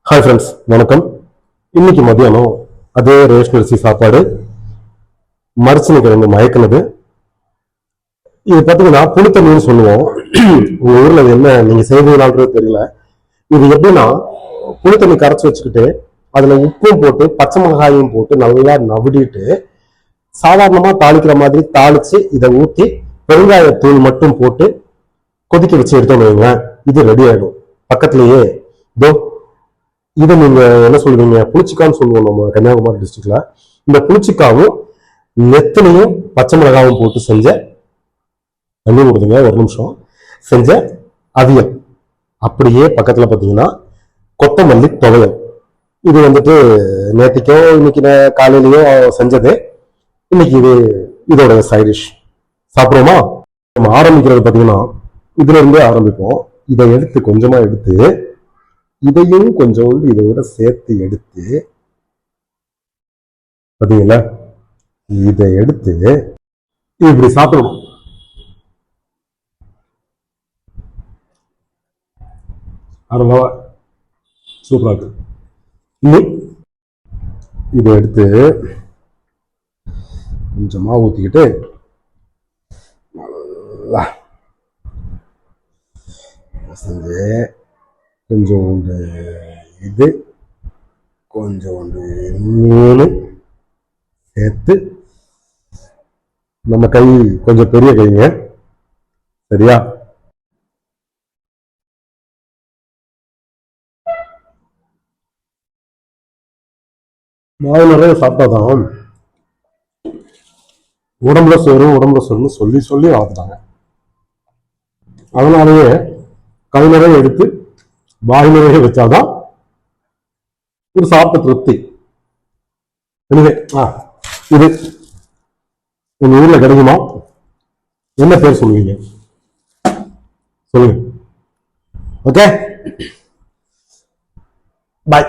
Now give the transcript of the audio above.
Hi friends, வணக்கம். இன்னைக்கு மதியானம் அதே ரேஷன் அரிசி சாப்பாடு, மரச்சினி கிழங்கு மயக்கினது. இது பார்த்தீங்கன்னா புளித்தண்ணின்னு சொல்லுவோம். உங்க ஊர்ல என்ன நீங்க செய்வீங்களான்றது தெரியல. இது எப்படின்னா புளித்தண்ணி கரைச்சி வச்சுக்கிட்டு அதுல உப்பும் போட்டு பச்சை மிளகாயும் போட்டு நல்லா நவிடிட்டு சாதாரணமா தாளிக்கிற மாதிரி தாளிச்சு இதை ஊற்றி பெருங்காயத்தூள் மட்டும் போட்டு கொதிக்க வச்சு எடுத்தோம்னு வைங்களேன், இது ரெடி ஆயிடும். பக்கத்திலேயே இதோ இதை நீங்க என்ன சொல்றீங்க, புளிச்சிக்கான்னு சொல்லுவோம் நம்ம கன்னியாகுமரி டிஸ்ட்ரிக்ட்ல. இந்த புளிச்சிக்காவும் நெத்தனையும் பச்சை மிளகாவும் போட்டு செஞ்ச, தண்ணி கொடுத்துங்க ஒரு நிமிஷம், செஞ்ச அவியல். அப்படியே பக்கத்துல பாத்தீங்கன்னா கொத்தமல்லி துவையல். இது வந்துட்டு நேற்றுக்கோ இன்னைக்கு காலையிலயோ செஞ்சது. இன்னைக்கு இதோட சைடிஷ் சாப்பிடுவோமா? நம்ம ஆரம்பிக்கிறது பாத்தீங்கன்னா இதுல இருந்தே ஆரம்பிப்போம். இதை எடுத்து கொஞ்சமா எடுத்து இதையும் கொஞ்சோண்டு இதோட சேர்த்து எடுத்து பாத்தீங்களா, இதை எடுத்து இப்படி சாப்பிடணும். அருளவா சூப்பரா இருக்கு. இதை எடுத்து கொஞ்சமா ஊத்திக்கிட்டு நல்லா செஞ்சு கொஞ்சோண்டு இது கொஞ்சோண்டு மீன் சேர்த்து, நம்ம கை கொஞ்சம் பெரிய கைங்க, சரியா? மாவு நிறைய சாப்பிட்டாதான் உடம்புல சோறுன்னு சொல்லி சொல்லி வளர்த்துட்டாங்க. அதனாலேயே கை நிறைய எடுத்து வாய் நிறைய வச்சாதான் ஒரு சாப்பிட்ட திருப்தி. இது உங்க ஊர்ல கிடைக்குமா? என்ன பேர் சொல்லுவீங்க சொல்லுங்க. ஓகே, பாய்.